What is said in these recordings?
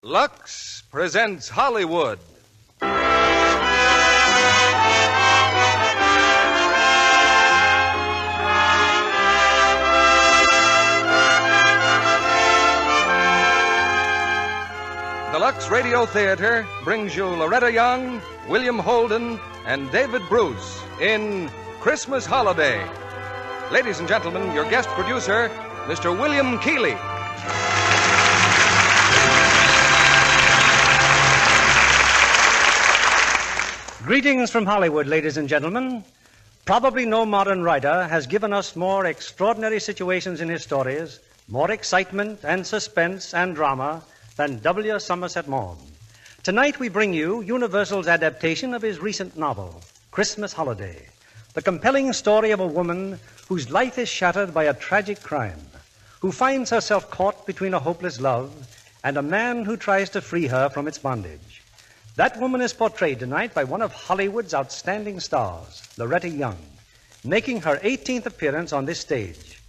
Lux presents Hollywood. The Lux Radio Theater brings you Loretta Young, William Holden, and David Bruce in Christmas Holiday. Ladies and gentlemen, your guest producer, Mr. William Keighley. Greetings from Hollywood, ladies and gentlemen. Probably no modern writer has given us more extraordinary situations in his stories, more excitement and suspense and drama than W. Somerset Maugham. Tonight we bring you Universal's adaptation of his recent novel, Christmas Holiday, the compelling story of a woman whose life is shattered by a tragic crime, who finds herself caught between a hopeless love and a man who tries to free her from its bondage. That woman is portrayed tonight by one of Hollywood's outstanding stars, Loretta Young, making her 18th appearance on this stage.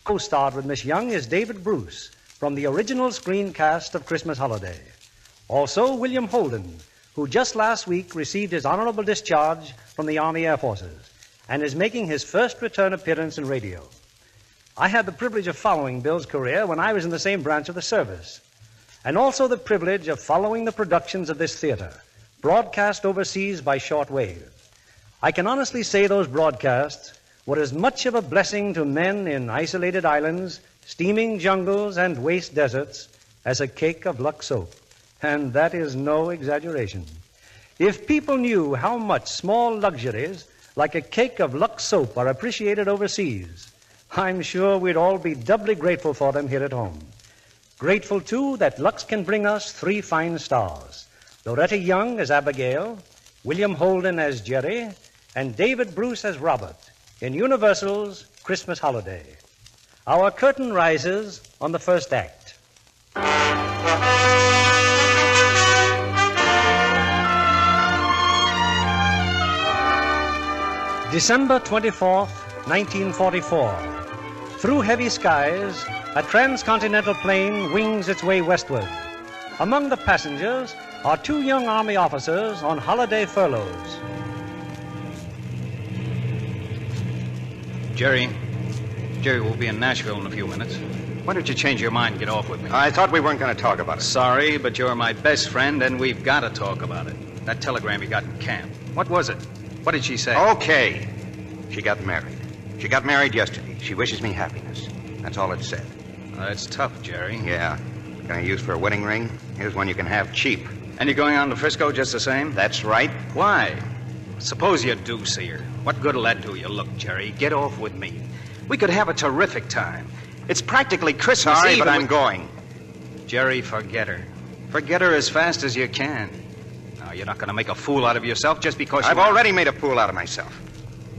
Co-starred with Miss Young is David Bruce from the original screen cast of Christmas Holiday. Also, William Holden, who just last week received his honorable discharge from the Army Air Forces and is making his first return appearance in radio. I had the privilege of following Bill's career when I was in the same branch of the service, and also the privilege of following the productions of this theater, broadcast overseas by shortwave. I can honestly say those broadcasts were as much of a blessing to men in isolated islands, steaming jungles, and waste deserts as a cake of Lux soap. And that is no exaggeration. If people knew how much small luxuries like a cake of Lux soap are appreciated overseas, I'm sure we'd all be doubly grateful for them here at home. Grateful, too, that Lux can bring us three fine stars: Loretta Young as Abigail, William Holden as Jerry, and David Bruce as Robert in Universal's Christmas Holiday. Our curtain rises on the first act. December 24th, 1944. Through heavy skies, a transcontinental plane wings its way westward. Among the passengers are two young Army officers on holiday furloughs. Jerry, we'll be in Nashville in a few minutes. Why don't you change your mind and get off with me? I thought we weren't going to talk about it. Sorry, but you're my best friend, and we've got to talk about it. That telegram you got in camp. What was it? What did she say? Okay. She got married. She got married yesterday. She wishes me happiness. That's all it said. That's tough, Jerry. Yeah. Gonna use for a wedding ring? Here's one you can have cheap. And you're going on to Frisco just the same? That's right. Why? Suppose you do see her. What good'll that do you? Look, Jerry, get off with me. We could have a terrific time. It's practically Christmas Sorry, Eve. but I'm going. Jerry, forget her. Forget her as fast as you can. Now, you're not going to make a fool out of yourself just because I've already made a fool out of myself.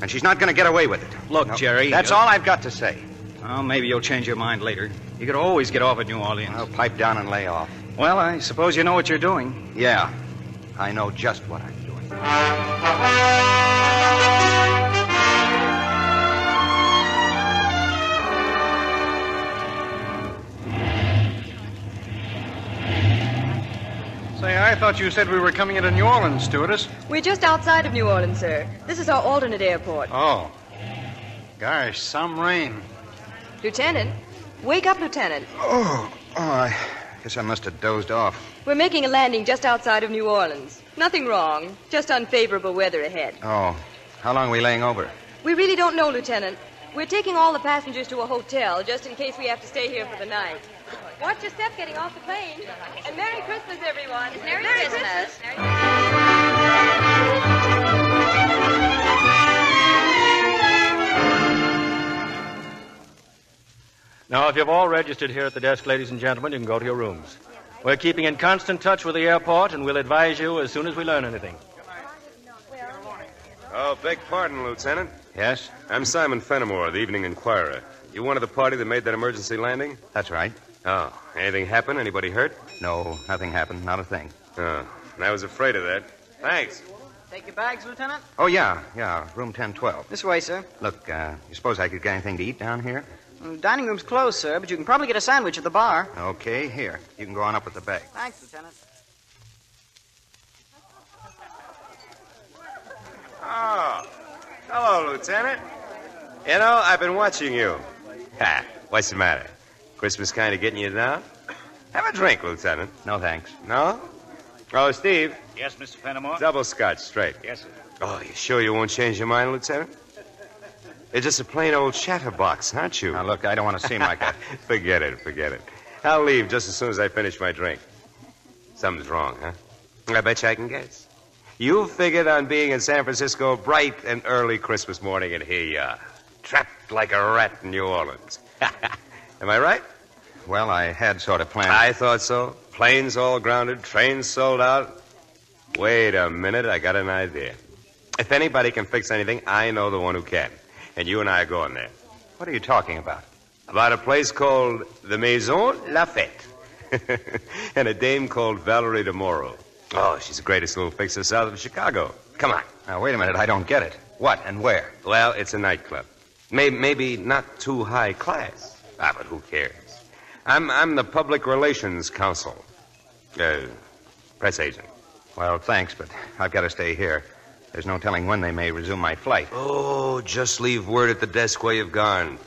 And she's not going to get away with it. Look, No, Jerry... That's all I've got to say. Well, maybe you'll change your mind later. You could always get off at New Orleans. I'll pipe down and lay off. Well, I suppose you know what you're doing. Yeah. I know just what I'm doing. Say, I thought you said we were coming into New Orleans, stewardess. We're just outside of New Orleans, sir. This is our alternate airport. Oh. Gosh, some rain. Lieutenant, wake up, Lieutenant. I guess I must have dozed off. We're making a landing just outside of New Orleans. Nothing wrong, just unfavorable weather ahead. Oh. How long are we laying over? We really don't know, Lieutenant. We're taking all the passengers to a hotel just in case we have to stay here for the night. Watch your step getting off the plane. And Merry Christmas, everyone. Merry Christmas. Now, if you've all registered here at the desk, ladies and gentlemen, you can go to your rooms. We're keeping in constant touch with the airport, and we'll advise you as soon as we learn anything. Oh, beg pardon, Lieutenant. Yes? I'm Simon Fenimore, the Evening Inquirer. You one of the party that made that emergency landing? That's right. Oh, anything happen? Anybody hurt? No, nothing happened. Not a thing. Oh, I was afraid of that. Thanks. Take your bags, Lieutenant? Oh, yeah. Room 1012. This way, sir. Look, you suppose I could get anything to eat down here? The dining room's closed, sir, but you can probably get a sandwich at the bar. Okay, here. You can go on up with the bag. Thanks, Lieutenant. Oh, hello, Lieutenant. You know, I've been watching you. Ha, what's the matter? Christmas kind of getting you down? Have a drink, Lieutenant. No, thanks. No? Oh, Steve. Yes, Mr. Fenimore? Double scotch, straight. Yes, sir. Oh, you sure you won't change your mind, Lieutenant? You're just a plain old chatterbox, aren't you? Now, look, I don't want to seem like that. Forget it. I'll leave just as soon as I finish my drink. Something's wrong, huh? I bet you I can guess. You figured on being in San Francisco bright and early Christmas morning, and here you are, trapped like a rat in New Orleans. Am I right? Well, I had sort of planned... I thought so. Planes all grounded, trains sold out. Wait a minute, I got an idea. If anybody can fix anything, I know the one who can. And you and I are going there. What are you talking about? About a place called the Maison Lafette. And a dame called Valerie DeMoro. Oh, she's the greatest little fixer south of Chicago. Come on. Now, wait a minute. I don't get it. What and where? Well, it's a nightclub. Maybe not too high class. But who cares? I'm the public relations counsel. Press agent. Well, thanks, but I've got to stay here. There's no telling when they may resume my flight. Oh, just leave word at the desk where you've gone.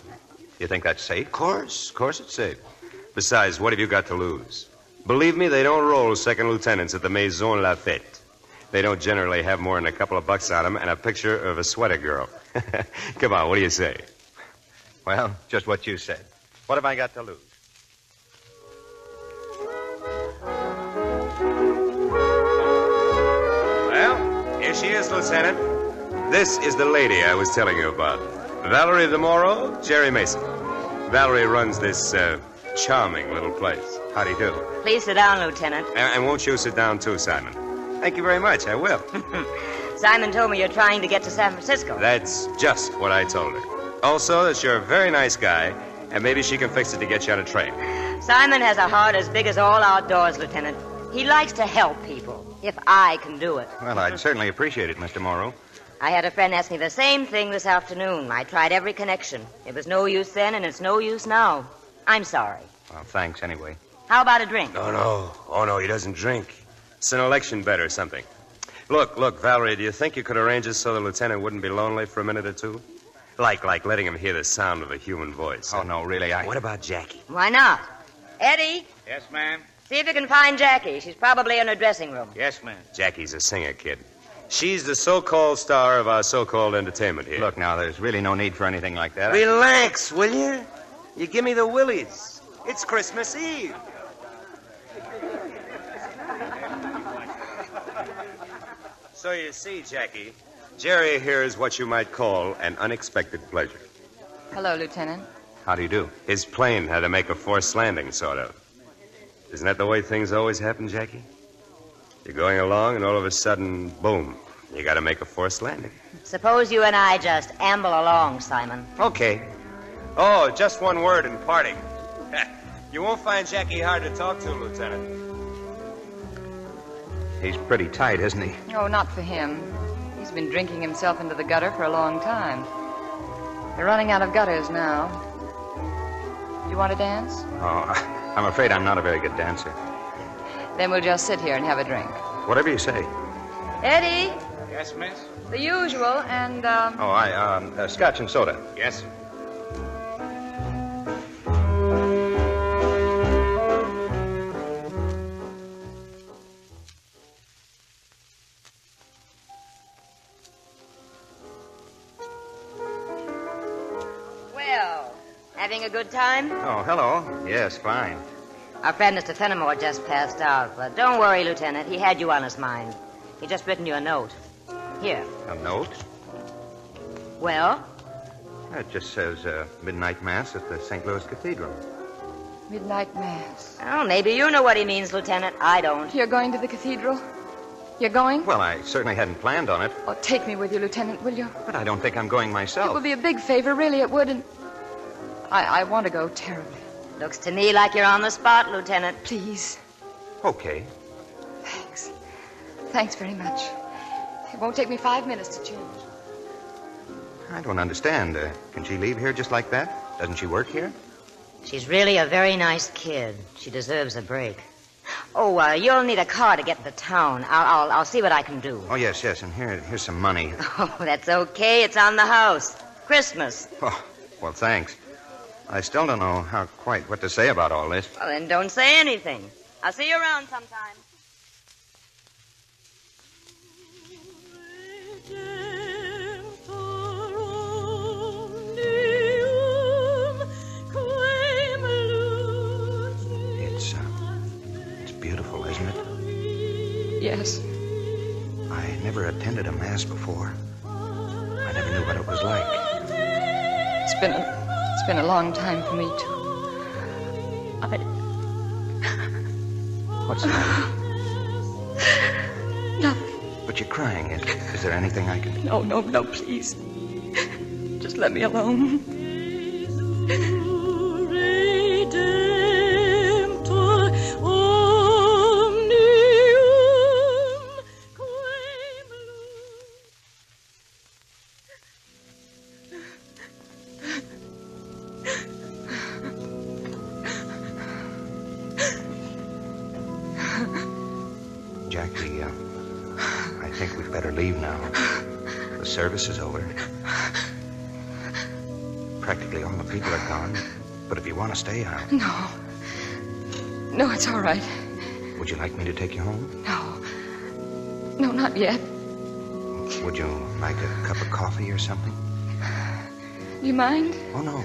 You think that's safe? Of course it's safe. Besides, what have you got to lose? Believe me, they don't roll second lieutenants at the Maison Lafette. They don't generally have more than a couple of bucks on them and a picture of a sweater girl. Come on, what do you say? Well, just what you said. What have I got to lose? Well, here she is, Lieutenant. This is the lady I was telling you about. Valerie DeMoro, Jerry Mason. Valerie runs this charming little place. How do you do? Please sit down, Lieutenant. And won't you sit down, too, Simon? Thank you very much. I will. Simon told me you're trying to get to San Francisco. That's just what I told her. Also, that you're a very nice guy, and maybe she can fix it to get you on a train. Simon has a heart as big as all outdoors, Lieutenant. He likes to help people, if I can do it. Well, I'd certainly appreciate it, Mr. Morrow. I had a friend ask me the same thing this afternoon. I tried every connection. It was no use then, and it's no use now. I'm sorry. Well, thanks anyway. How about a drink? Oh, no, he doesn't drink. It's an election bet or something. Look, Valerie, do you think you could arrange it so the lieutenant wouldn't be lonely for a minute or two? Like letting him hear the sound of a human voice. Oh, no, really, What about Jackie? Why not? Eddie, Yes, ma'am. see if you can find Jackie. She's probably in her dressing room. Yes, ma'am. Jackie's a singer, kid. She's the so-called star of our so-called entertainment here. Look, now, there's really no need for anything like that. Relax, will you? You give me the willies. It's Christmas Eve. So you see, Jackie, Jerry here is what you might call an unexpected pleasure. Hello, Lieutenant. How do you do? His plane had to make a forced landing, sort of. Isn't that the way things always happen, Jackie? You're going along, and all of a sudden, boom, you got to make a forced landing. Suppose you and I just amble along, Simon. Okay. Oh, just one word in parting. You won't find Jackie hard to talk to, Lieutenant. He's pretty tight, isn't he? Oh, not for him. He's been drinking himself into the gutter for a long time. They're running out of gutters now. Do you want to dance? Oh, I'm afraid I'm not a very good dancer. Then we'll just sit here and have a drink. Whatever you say. Eddie, Yes, miss? the usual, and, Oh, scotch and soda. Yes, sir. Well, having a good time? Oh, hello. Yes, fine. Our friend Mr. Fenimore just passed out, but don't worry, Lieutenant. He had you on his mind. He just written you a note. Here. A note? Well? It just says midnight mass at the St. Louis Cathedral. midnight mass. Oh, maybe you know what he means, Lieutenant. I don't. You're going to the cathedral? You're going? Well, I certainly hadn't planned on it. Oh, take me with you, Lieutenant, will you? But I don't think I'm going myself. It would be a big favor, really, it would, and I want to go terribly. Looks to me like you're on the spot, Lieutenant. Please. Okay. Thanks. Thanks very much. It won't take me 5 minutes to change. I don't understand. Can she leave here just like that? Doesn't she work here? She's really a very nice kid. She deserves a break. Oh, you'll need a car to get to town. I'll see what I can do. Oh, yes. And here's some money. Oh, that's okay. It's on the house. Christmas. Oh, well, thanks. I still don't know quite what to say about all this. Well, then don't say anything. I'll see you around sometime. It's beautiful, isn't it? Yes. I never attended a mass before. I never knew what it was like. It's been a long time for me, too. What's the matter? Nothing. But you're crying. Is there anything I can... No, please. Just let me alone. Jackie, I think we'd better leave now. The service is over. Practically all the people are gone. But if you want to stay, I'll... No, it's all right. Would you like me to take you home? No, not yet. Would you like a cup of coffee or something? Do you mind? Oh, no.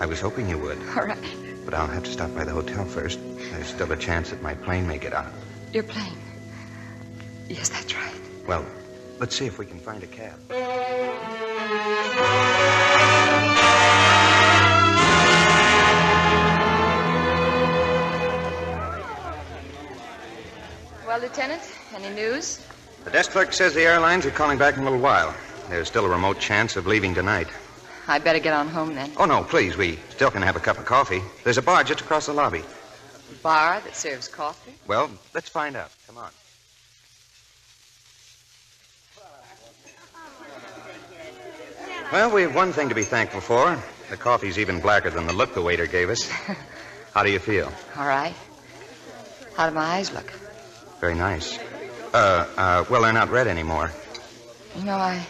I was hoping you would. All right. But I'll have to stop by the hotel first. There's still a chance that my plane may get out. Your plane? Yes, that's right. Well, let's see if we can find a cab. Well, Lieutenant, any news? The desk clerk says the airlines are calling back in a little while. There's still a remote chance of leaving tonight. I'd better get on home then. Oh, no, please. We still can have a cup of coffee. There's a bar just across the lobby. A bar that serves coffee? Well, let's find out. Come on. Well, we have one thing to be thankful for. The coffee's even blacker than the look the waiter gave us. How do you feel? All right. How do my eyes look? Very nice. Well, they're not red anymore. You know,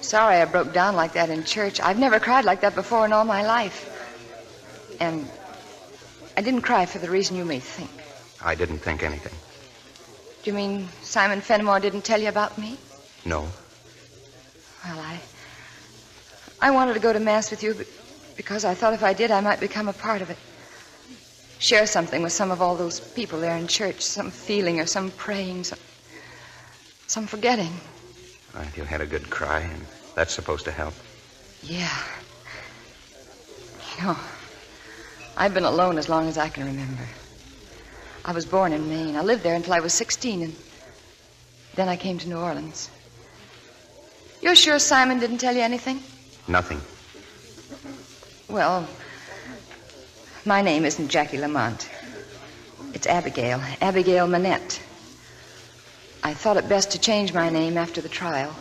Sorry I broke down like that in church. I've never cried like that before in all my life. And I didn't cry for the reason you may think. I didn't think anything. Do you mean Simon Fenimore didn't tell you about me? No. Well, I wanted to go to Mass with you because I thought if I did, I might become a part of it. Share something with some of all those people there in church. Some feeling or some praying, some forgetting. Well, you had a good cry, and that's supposed to help. Yeah. You know, I've been alone as long as I can remember. I was born in Maine. I lived there until I was 16, and then I came to New Orleans. You're sure Simon didn't tell you anything? Nothing. Well, my name isn't Jackie Lamont. It's Abigail Manette. I thought it best to change my name after the trial.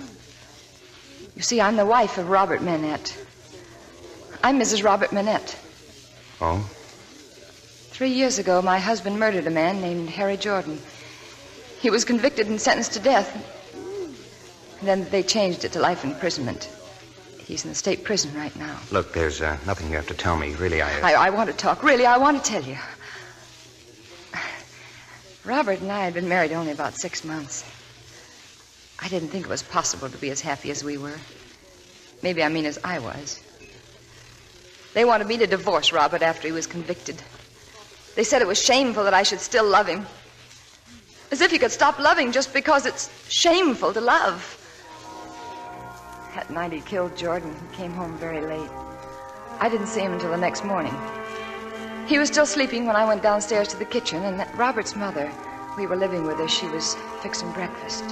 You see, I'm the wife of Robert Manette. I'm Mrs. Robert Manette. Oh? 3 years ago, my husband murdered a man named Harry Jordan. He was convicted and sentenced to death. And then they changed it to life imprisonment. He's in the state prison right now. Look, there's nothing you have to tell me. Really, I want to talk. Really, I want to tell you. Robert and I had been married only about 6 months. I didn't think it was possible to be as happy as we were. Maybe I mean as I was. They wanted me to divorce Robert after he was convicted. They said it was shameful that I should still love him. As if you could stop loving just because it's shameful to love. That night he killed Jordan. He came home very late. I didn't see him until the next morning. He was still sleeping when I went downstairs to the kitchen, and Robert's mother, we were living with her, she was fixing breakfast.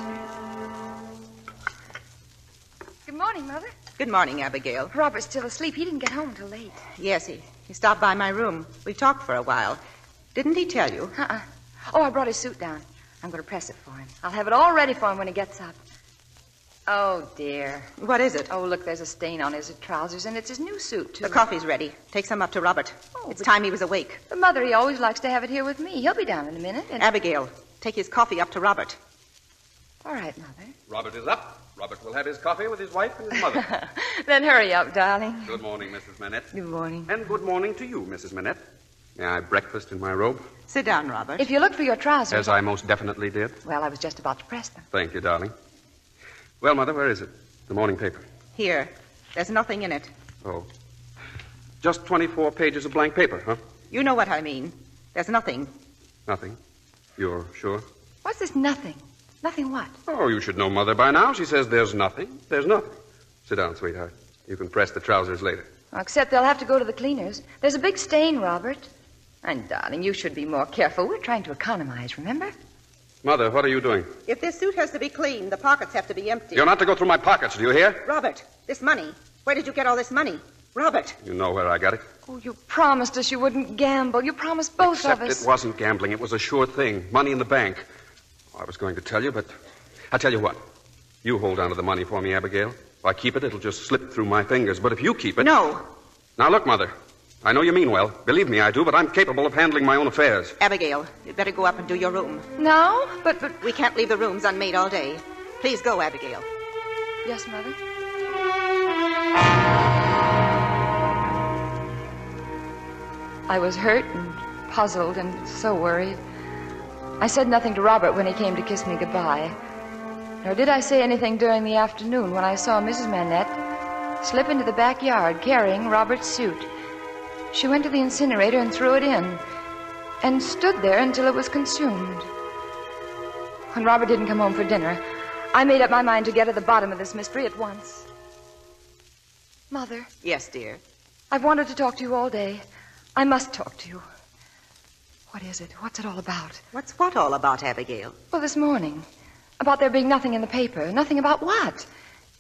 Good morning, Mother. Good morning, Abigail. Robert's still asleep. He didn't get home till late. Yes, he stopped by my room. We talked for a while. Didn't he tell you? Oh, I brought his suit down. I'm going to press it for him. I'll have it all ready for him when he gets up. Oh, dear. What is it? Oh, look, there's a stain on his trousers, and it's his new suit, too. The coffee's ready. Take some up to Robert. It's time he was awake. But, Mother, he always likes to have it here with me. He'll be down in a minute. And... Abigail, take his coffee up to Robert. All right, Mother. Robert is up. Robert will have his coffee with his wife and his mother. Then hurry up, darling. Good morning, Mrs. Manette. Good morning. And good morning to you, Mrs. Manette. May I breakfast in my robe? Sit down, Robert. If you look for your trousers... As I most definitely did. Well, I was just about to press them. Thank you, darling. Well, Mother, where is it? The morning paper. Here. There's nothing in it. Oh. Just 24 pages of blank paper, huh? You know what I mean. There's nothing. Nothing. You're sure? What's this nothing? Nothing what? Oh, you should know Mother by now. She says there's nothing. There's nothing. Sit down, sweetheart. You can press the trousers later. Well, except they'll have to go to the cleaners. There's a big stain, Robert. And, darling, you should be more careful. We're trying to economize, remember? Mother, what are you doing? If this suit has to be cleaned, the pockets have to be empty. You're not to go through my pockets, do you hear? Robert, this money. Where did you get all this money? Robert. You know where I got it. Oh, you promised us you wouldn't gamble. You promised both of us. Except it wasn't gambling. It was a sure thing. Money in the bank. I was going to tell you, but I'll tell you what. You hold on to the money for me, Abigail. If I keep it, it'll just slip through my fingers. But if you keep it... No. Now, look, Mother. I know you mean well. Believe me, I do, but I'm capable of handling my own affairs. Abigail, you'd better go up and do your room. No? But... We can't leave the rooms unmade all day. Please go, Abigail. Yes, Mother? I was hurt and puzzled and so worried. I said nothing to Robert when he came to kiss me goodbye. Nor did I say anything during the afternoon when I saw Mrs. Manette slip into the backyard carrying Robert's suit. She went to the incinerator and threw it in, and stood there until it was consumed. When Robert didn't come home for dinner, I made up my mind to get at the bottom of this mystery at once. Mother. Yes, dear. I've wanted to talk to you all day. I must talk to you. What is it? What's it all about? What's what all about, Abigail? Well, this morning. About there being nothing in the paper. Nothing about what?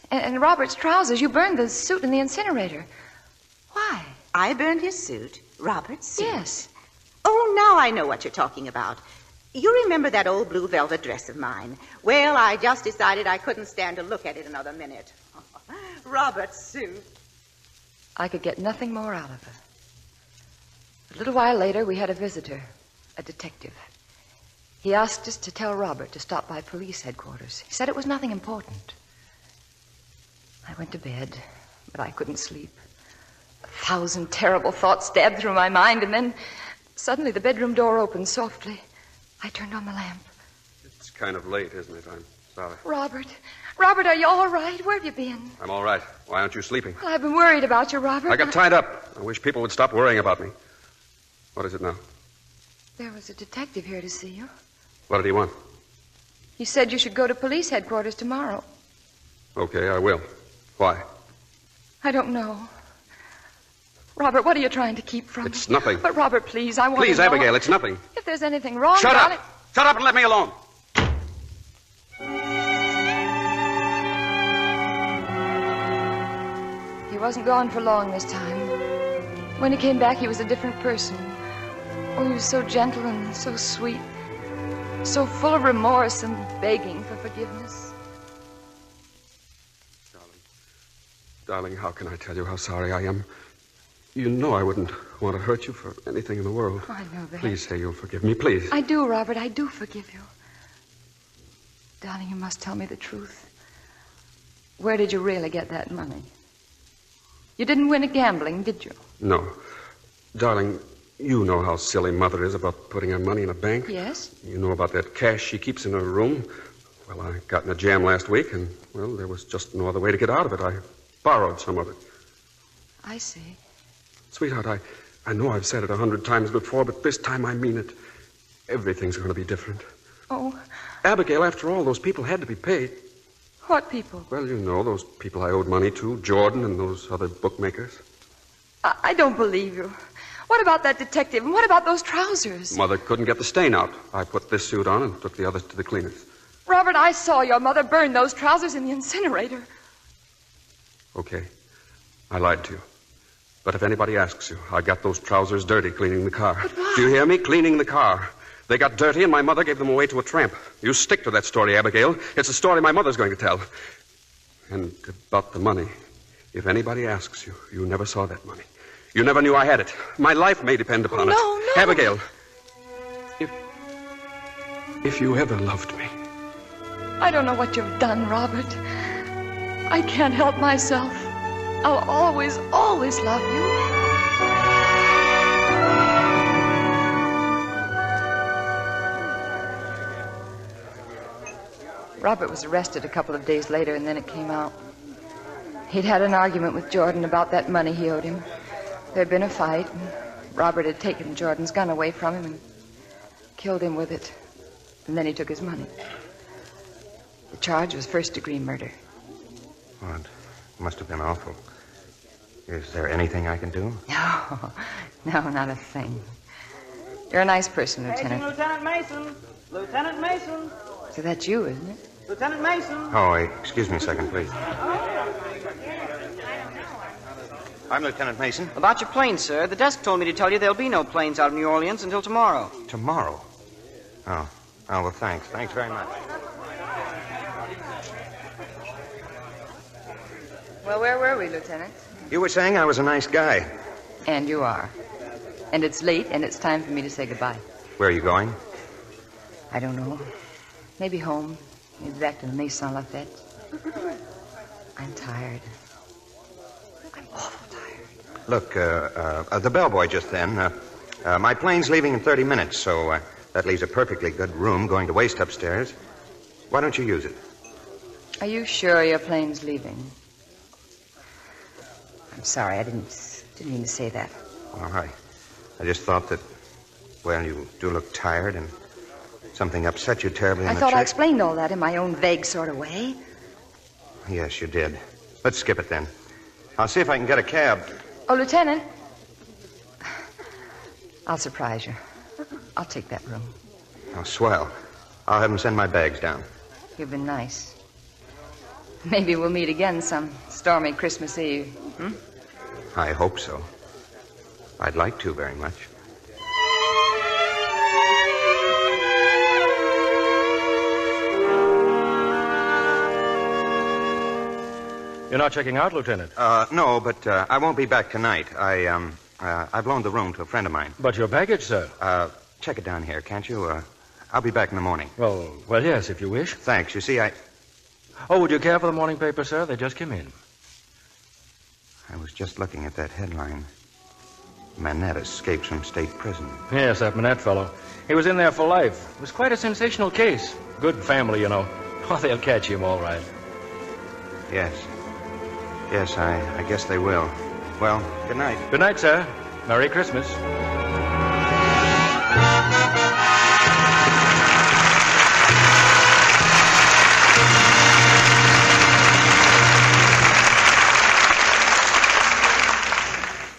And Robert's trousers. You burned the suit in the incinerator. Why? I burned his suit? Robert's suit? Yes. Oh, now I know what you're talking about. You remember that old blue velvet dress of mine? Well, I just decided I couldn't stand to look at it another minute. Robert's suit. I could get nothing more out of her. A little while later, we had a visitor, a detective. He asked us to tell Robert to stop by police headquarters. He said it was nothing important. I went to bed, but I couldn't sleep. 1,000 terrible thoughts stabbed through my mind, and then suddenly the bedroom door opened softly. I turned on the lamp. It's kind of late, isn't it? I'm sorry. Robert, are you all right? Where have you been? I'm all right. Why aren't you sleeping? Well, I've been worried about you, Robert. I got tied up. I wish people would stop worrying about me. What is it now? There was a detective here to see you. What did he want? He said you should go to police headquarters tomorrow. Okay, I will. Why? I don't know. Robert, what are you trying to keep from me? It's nothing. But, Robert, please, I want Please, to know. Abigail, it's nothing. If there's anything wrong, Shut darling... up! Shut up and let me alone! He wasn't gone for long this time. When he came back, he was a different person. Oh, he was so gentle and so sweet. So full of remorse and begging for forgiveness. Darling, how can I tell you how sorry I am? You know I wouldn't want to hurt you for anything in the world. I know that. Please say you'll forgive me, please. I do, Robert. I do forgive you. Darling, you must tell me the truth. Where did you really get that money? You didn't win at gambling, did you? No. Darling, you know how silly Mother is about putting her money in a bank. Yes? You know about that cash she keeps in her room. Well, I got in a jam last week, and, well, there was just no other way to get out of it. I borrowed some of it. I see. Sweetheart, I know I've said it 100 times before, but this time I mean it. Everything's going to be different. Oh. Abigail, after all, those people had to be paid. What people? Well, you know, those people I owed money to, Jordan and those other bookmakers. I don't believe you. What about that detective? And what about those trousers? Mother couldn't get the stain out. I put this suit on and took the others to the cleaners. Robert, I saw your mother burn those trousers in the incinerator. Okay. I lied to you. But if anybody asks you, I got those trousers dirty cleaning the car. But why? Do you hear me? Cleaning the car. They got dirty, and my mother gave them away to a tramp. You stick to that story, Abigail. It's a story my mother's going to tell. And about the money, if anybody asks you, you never saw that money. You never knew I had it. My life may depend upon it. No. Abigail, if you ever loved me. I don't know what you've done, Robert. I can't help myself. I'll always, always love you. Robert was arrested a couple of days later, and then it came out. He'd had an argument with Jordan about that money he owed him. There'd been a fight, and Robert had taken Jordan's gun away from him and killed him with it. And then he took his money. The charge was first-degree murder. Oh, it must have been awful. Is there anything I can do? No, not a thing. You're a nice person, Lieutenant. Lieutenant Mason. Lieutenant Mason. So that's you, isn't it? Lieutenant Mason. Oh, excuse me a second, please. I'm Lieutenant Mason. About your planes, sir. The desk told me to tell you there'll be no planes out of New Orleans until tomorrow. Tomorrow? Oh, well, thanks. Thanks very much. Well, where were we, Lieutenant? You were saying I was a nice guy. And you are. And it's late, and it's time for me to say goodbye. Where are you going? I don't know. Maybe home. Maybe back to the Maison Lafayette. I'm tired. I'm awful tired. Look, the bellboy just then. My plane's leaving in 30 minutes, so that leaves a perfectly good room going to waste upstairs. Why don't you use it? Are you sure your plane's leaving? I'm sorry, I didn't mean to say that. All right. I just thought that, well, you do look tired and something upset you terribly in I the thought I church. explained all that in my own vague sort of way. Yes, you did. Let's skip it then. I'll see if I can get a cab. Oh, Lieutenant. I'll surprise you. I'll take that room. Oh, swell. I'll have them send my bags down. You've been nice. Maybe we'll meet again some stormy Christmas Eve. I hope so. I'd like to very much. You're not checking out, Lieutenant? No, but I won't be back tonight. I've loaned the room to a friend of mine. But your baggage, sir? Check it down here, can't you? I'll be back in the morning. Well, yes, if you wish. Thanks. You see, Oh, would you care for the morning paper, sir? They just came in. I was just looking at that headline. Manette escapes from state prison. Yes, that Manette fellow. He was in there for life. It was quite a sensational case. Good family, you know. Oh, they'll catch him all right. Yes. Yes, I guess they will. Well, good night. Good night, sir. Merry Christmas.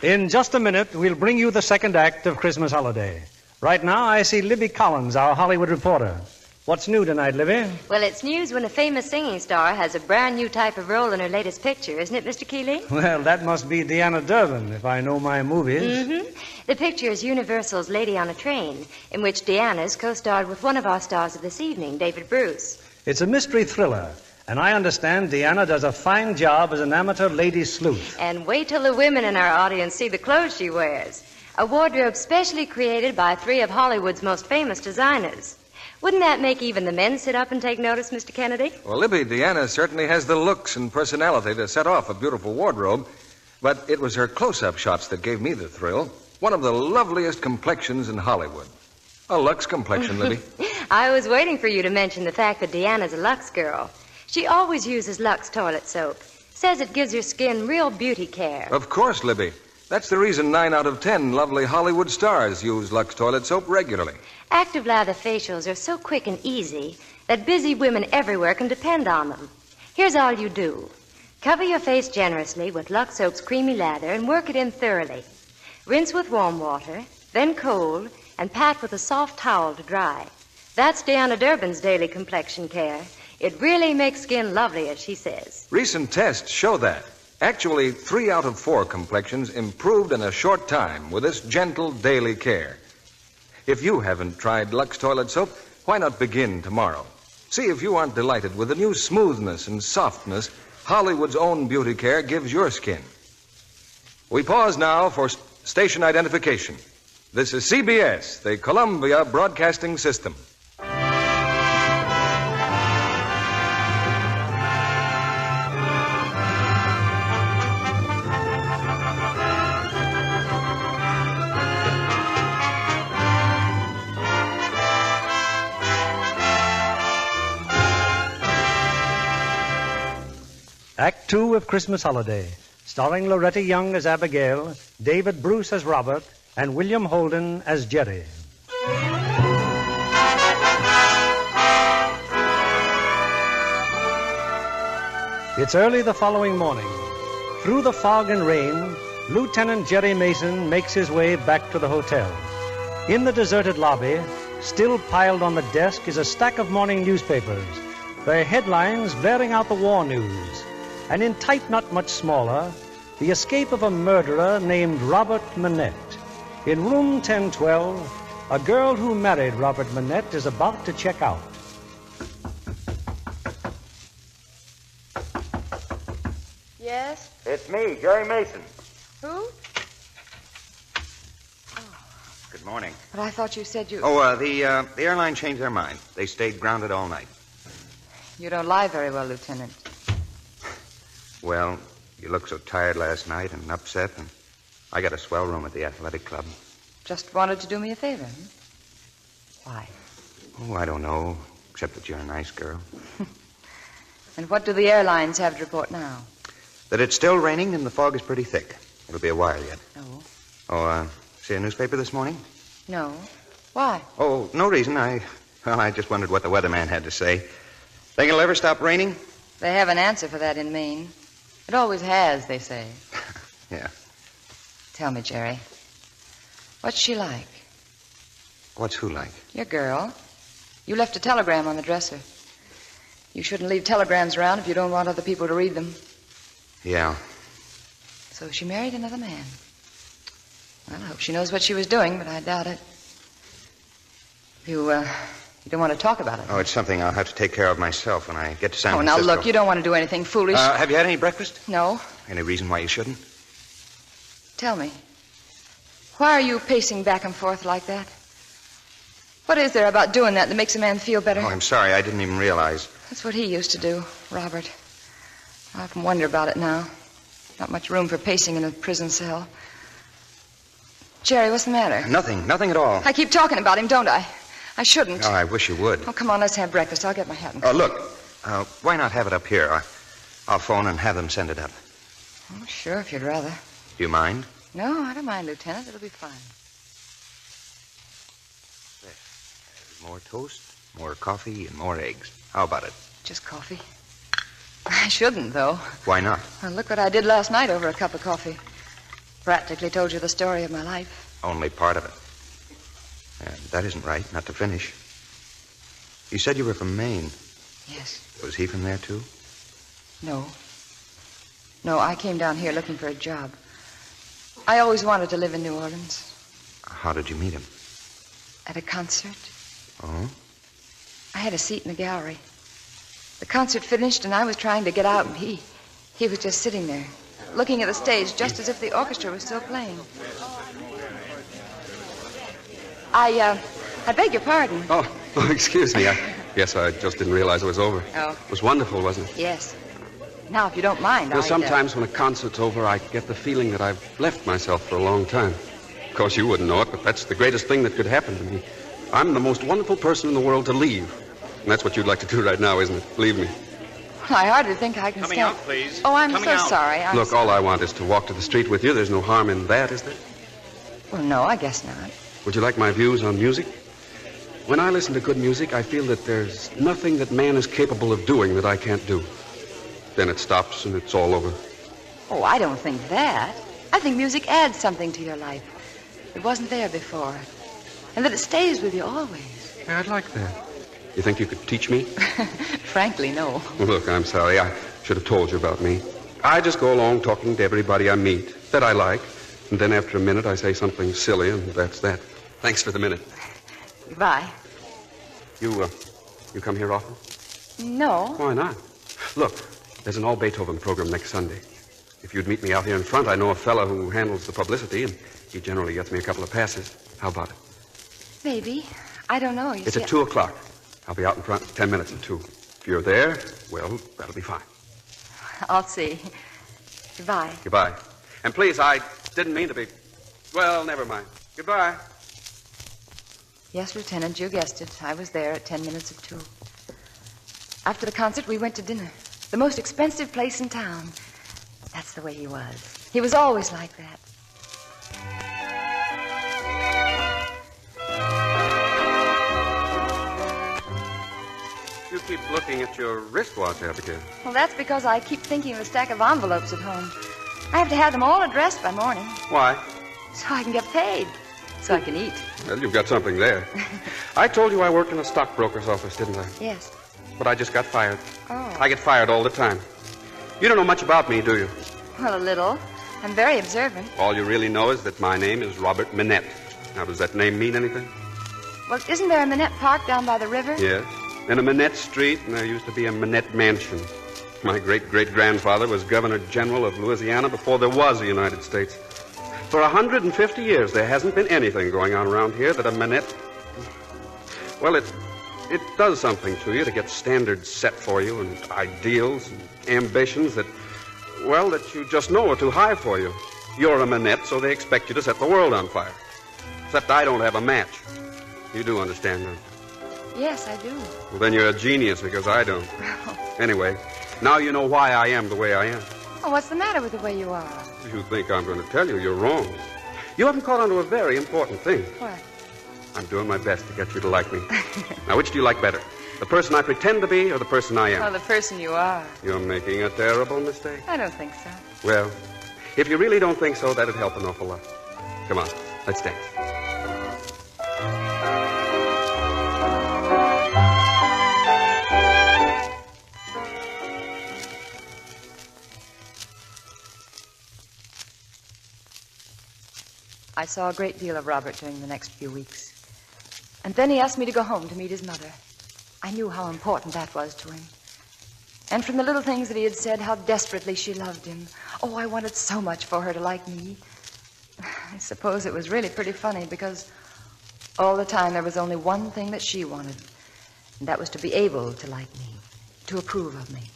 In just a minute, we'll bring you the second act of Christmas Holiday. Right now, I see Libby Collins, our Hollywood reporter. What's new tonight, Libby? Well, it's news when a famous singing star has a brand new type of role in her latest picture, isn't it, Mr. Keeley? Well, that must be Deanna Durbin, if I know my movies. Mm-hmm. The picture is Universal's Lady on a Train, in which Deanna's co-starred with one of our stars of this evening, David Bruce. It's a mystery thriller, and I understand Deanna does a fine job as an amateur lady sleuth. And wait till the women in our audience see the clothes she wears. A wardrobe specially created by 3 of Hollywood's most famous designers. Wouldn't that make even the men sit up and take notice, Mr. Kennedy? Well, Libby, Deanna certainly has the looks and personality to set off a beautiful wardrobe, but it was her close-up shots that gave me the thrill. One of the loveliest complexions in Hollywood. A Lux complexion, Libby. I was waiting for you to mention the fact that Deanna's a Lux girl. She always uses Lux toilet soap. Says it gives her skin real beauty care. Of course, Libby. That's the reason 9 out of 10 lovely Hollywood stars use Lux toilet soap regularly. Active lather facials are so quick and easy that busy women everywhere can depend on them. Here's all you do. Cover your face generously with Lux Soap's creamy lather and work it in thoroughly. Rinse with warm water, then cold, and pat with a soft towel to dry. That's Deanna Durbin's daily complexion care. It really makes skin lovely, as she says. Recent tests show that. Actually, 3 out of 4 complexions improved in a short time with this gentle daily care. If you haven't tried Lux toilet soap, why not begin tomorrow? See if you aren't delighted with the new smoothness and softness Hollywood's own beauty care gives your skin. We pause now for station identification. This is CBS, the Columbia Broadcasting System. Act 2 of Christmas Holiday, starring Loretta Young as Abigail, David Bruce as Robert, and William Holden as Jerry. It's early the following morning. Through the fog and rain, Lieutenant Jerry Mason makes his way back to the hotel. In the deserted lobby, still piled on the desk, is a stack of morning newspapers, their headlines blaring out the war news. And in type not much smaller, the escape of a murderer named Robert Manette. In room 1012, a girl who married Robert Manette is about to check out. Yes? It's me, Jerry Mason. Who? Good morning. But I thought you said you... The airline changed their mind. They stayed grounded all night. You don't lie very well, Lieutenant. Well, you looked so tired last night and upset, and I got a swell room at the athletic club. Just wanted to do me a favor, Why? Oh, I don't know, except that you're a nice girl. And what do the airlines have to report now? That it's still raining and the fog is pretty thick. It'll be a while yet. Oh. See a newspaper this morning? No. Why? Oh, no reason. I just wondered what the weatherman had to say. Think it'll ever stop raining? They have an answer for that in Maine. It always has, they say. Yeah. Tell me, Jerry. What's she like? What's who like? Your girl. You left a telegram on the dresser. You shouldn't leave telegrams around if you don't want other people to read them. Yeah. So she married another man. Well, I hope she knows what she was doing, but I doubt it. You don't want to talk about it? Oh, it's something I'll have to take care of myself when I get to San Francisco. Oh, now look, you don't want to do anything foolish. Have you had any breakfast? No. Any reason why you shouldn't? Tell me. Why are you pacing back and forth like that? What is there about doing that makes a man feel better? Oh, I'm sorry. I didn't even realize. That's what he used to do, Robert. I often wonder about it now. Not much room for pacing in a prison cell. Jerry, what's the matter? Nothing at all. I keep talking about him, don't I? I shouldn't. Oh, I wish you would. Oh, come on, let's have breakfast. I'll get my hat and coat. Look, why not have it up here? I'll phone and have them send it up. Oh, sure, if you'd rather. Do you mind? No, I don't mind, Lieutenant. It'll be fine. More toast, more coffee, and more eggs. How about it? Just coffee? I shouldn't, though. Why not? Well, look what I did last night over a cup of coffee. Practically told you the story of my life. Only part of it. And that isn't right, not to finish. You said you were from Maine. Yes. Was he from there, too? No. No, I came down here looking for a job. I always wanted to live in New Orleans. How did you meet him? At a concert. Oh? I had a seat in the gallery. The concert finished, and I was trying to get out, and he was just sitting there, looking at the stage, just as if the orchestra was still playing. I beg your pardon. Oh, excuse me. Yes, I just didn't realize it was over. Oh. It was wonderful, wasn't it? Yes. Now, if you don't mind, sometimes when a concert's over, I get the feeling that I've left myself for a long time. Of course, you wouldn't know it, but that's the greatest thing that could happen to me. I'm the most wonderful person in the world to leave. And that's what you'd like to do right now, isn't it? Believe me. I hardly think I can Coming stand... out, please. Oh, I'm Coming so out. sorry. Look, all I want is to walk to the street with you. There's no harm in that, is there? Well, no, I guess not. Would you like my views on music? When I listen to good music, I feel that there's nothing that man is capable of doing that I can't do. Then it stops and it's all over. Oh, I don't think that. I think music adds something to your life. It wasn't there before. And that it stays with you always. Yeah, I'd like that. You think you could teach me? Frankly, no. Well, look, I'm sorry. I should have told you about me. I just go along talking to everybody I meet that I like. And then after a minute, I say something silly, and that's that. Thanks for the minute. Goodbye. You come here often? No. Why not? Look, There's an all-Beethoven program next Sunday. If you'd meet me out here in front, I know a fellow who handles the publicity, and he generally gets me a couple of passes. How about it? Maybe. I don't know. It's at 2 o'clock. I'll be out in front 10 minutes at 2. If you're there, well, that'll be fine. I'll see. Goodbye. Goodbye. And please, I didn't mean to be... Well, never mind. Goodbye. Yes, Lieutenant, you guessed it. I was there at 10 minutes of 2. After the concert, we went to dinner. The most expensive place in town. That's the way he was. He was always like that. You keep looking at your wristwatch, Abigail. Well, that's because I keep thinking of a stack of envelopes at home. I have to have them all addressed by morning. Why? So I can get paid. So I can eat. Well, you've got something there. I told you I worked in a stockbroker's office, didn't I? Yes. But I just got fired. Oh. I get fired all the time. You don't know much about me, do you? Well, a little. I'm very observant. All you really know is that my name is Robert Minette. Now, does that name mean anything? Well, isn't there a Minette Park down by the river? Yes. And a Minette Street, and there used to be a Minette Mansion. My great-great-grandfather was Governor General of Louisiana before there was a United States. For 150 years, there hasn't been anything going on around here that a Minette... Well, it does something to you to get standards set for you and ideals and ambitions that, well, that you just know are too high for you. You're a Minette, so they expect you to set the world on fire. Except I don't have a match. You do understand that? Yes, I do. Well, then you're a genius, because I don't. Anyway, now you know why I am the way I am. Oh, what's the matter with the way you are? If you think I'm going to tell you, you're wrong. You haven't caught on to a very important thing. What? I'm doing my best to get you to like me. Now, which do you like better? The person I pretend to be or the person I am? Oh, the person you are. You're making a terrible mistake. I don't think so. Well, if you really don't think so, that'd help an awful lot. Come on, let's dance. I saw a great deal of Robert during the next few weeks. And then he asked me to go home to meet his mother. I knew how important that was to him. And from the little things that he had said, how desperately she loved him. Oh, I wanted so much for her to like me. I suppose it was really pretty funny because all the time there was only one thing that she wanted. And that was to be able to like me, to approve of me.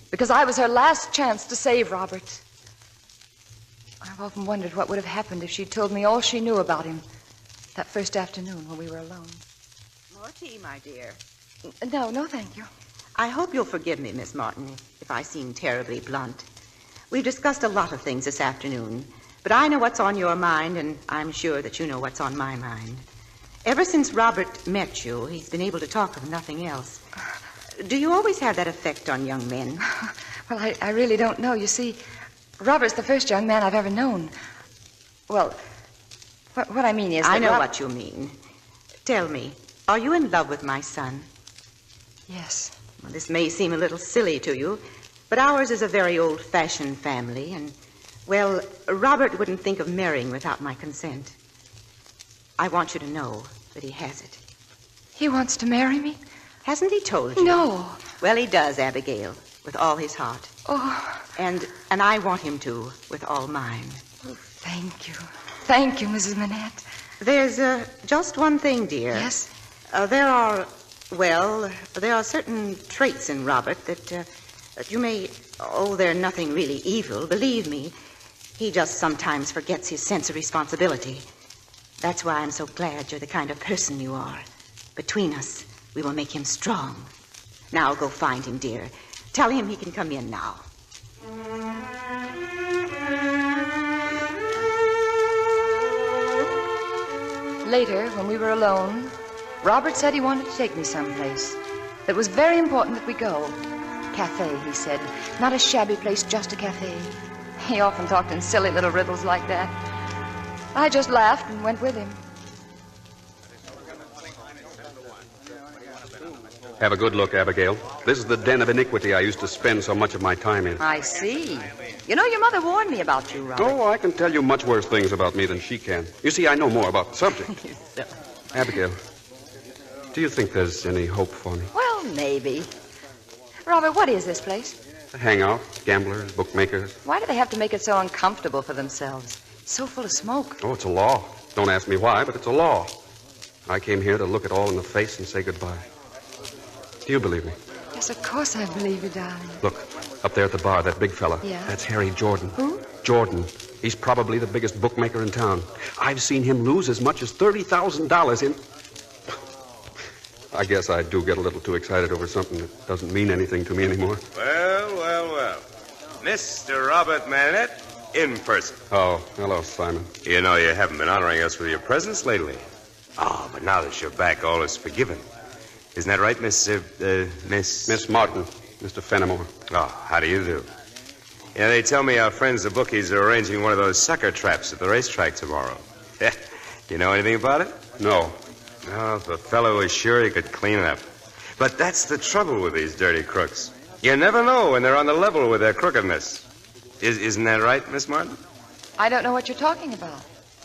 Because I was her last chance to save Robert. I've often wondered what would have happened if she'd told me all she knew about him that first afternoon when we were alone. More tea, my dear. No, thank you. I hope you'll forgive me, Miss Martin, if I seem terribly blunt. We've discussed a lot of things this afternoon, but I know what's on your mind, and I'm sure that you know what's on my mind. Ever since Robert met you, he's been able to talk of nothing else. Do you always have that effect on young men? Well, I really don't know. You see, Robert's the first young man I've ever known. Well, what I mean is that I know what you mean. Tell me, are you in love with my son? Yes. Well, this may seem a little silly to you, but ours is a very old-fashioned family, and, well, Robert wouldn't think of marrying without my consent. I want you to know that he has it. He wants to marry me? Hasn't he told you? No. Well, he does, Abigail, with all his heart. Oh. And I want him to, with all mine. Oh, thank you. Thank you, Mrs. Minette. There's just one thing, dear. Yes? There are certain traits in Robert that you may... Oh, they're nothing really evil, believe me. He just sometimes forgets his sense of responsibility. That's why I'm so glad you're the kind of person you are. Between us, we will make him strong. Now go find him, dear. Tell him he can come in now. Later, when we were alone, Robert said he wanted to take me someplace. That was very important that we go. Cafe, he said. Not a shabby place, just a cafe. He often talked in silly little riddles like that. I just laughed and went with him. Have a good look, Abigail. This is the den of iniquity I used to spend so much of my time in. I see. You know, your mother warned me about you, Robert. Oh, I can tell you much worse things about me than she can. You see, I know more about the subject. Abigail, do you think there's any hope for me? Well, maybe. Robert, what is this place? Hangout, gamblers, bookmakers. Why do they have to make it so uncomfortable for themselves? It's so full of smoke. Oh, it's a law. Don't ask me why, but it's a law. I came here to look it all in the face and say goodbye. Do you believe me? Yes, of course I believe you, darling. Look, up there at the bar, that big fella. Yeah? That's Harry Jordan. Who? Jordan. He's probably the biggest bookmaker in town. I've seen him lose as much as $30,000 in... I guess I do get a little too excited over something that doesn't mean anything to me anymore. Well. Mr. Robert Manette, in person. Oh, hello, Simon. You know, you haven't been honoring us with your presence lately. Oh, but now that you're back, all is forgiven. Isn't that right, Miss Martin, Mr. Fenimore. Oh, how do you do? Yeah, they tell me our friends the bookies are arranging one of those sucker traps at the racetrack tomorrow. You know anything about it? No. Oh, if a fellow was sure he could clean it up. But that's the trouble with these dirty crooks. You never know when they're on the level with their crookedness. Isn't that right, Miss Martin? I don't know what you're talking about.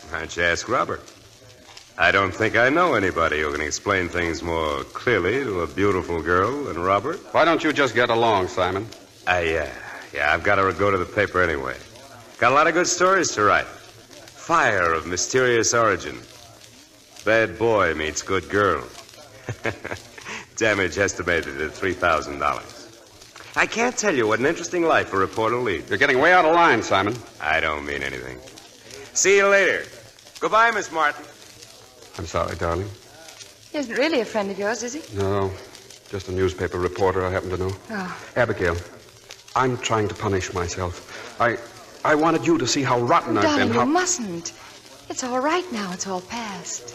Why don't you ask Robert? I don't think I know anybody who can explain things more clearly to a beautiful girl than Robert. Why don't you just get along, Simon? Yeah, I've got to go to the paper anyway. Got a lot of good stories to write. Fire of mysterious origin. Bad boy meets good girl. Damage estimated at $3,000. I can't tell you what an interesting life a reporter leads. You're getting way out of line, Simon. I don't mean anything. See you later. Goodbye, Miss Martin. I'm sorry, darling. He isn't really a friend of yours, is he? No, just a newspaper reporter I happen to know. Oh. Abigail, I'm trying to punish myself. I wanted you to see how rotten I've Darling, been. you mustn't. It's all right now. It's all past.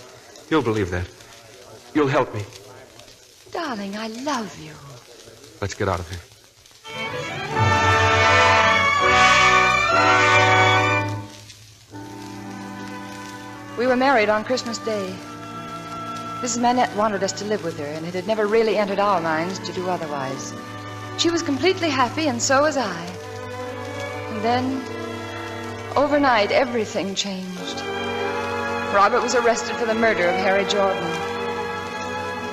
You'll believe that. You'll help me. Darling, I love you. Let's get out of here. We were married on Christmas Day. Mrs. Manette wanted us to live with her, and it had never really entered our minds to do otherwise. She was completely happy, and so was I. And then, overnight, everything changed. Robert was arrested for the murder of Harry Jordan.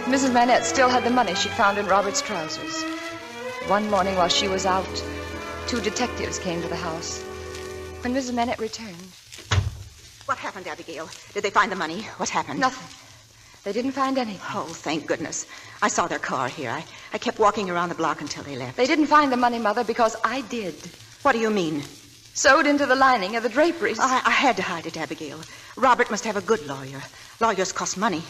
Mrs. Manette still had the money she'd found in Robert's trousers. One morning while she was out, 2 detectives came to the house. When Mrs. Manette returned... What happened, Abigail? Did they find the money? What happened? Nothing. They didn't find anything. Oh, thank goodness. I saw their car here. I kept walking around the block until they left. They didn't find the money, Mother, because I did. What do you mean? Sewed into the lining of the draperies. I had to hide it, Abigail. Robert must have a good lawyer. Lawyers cost money.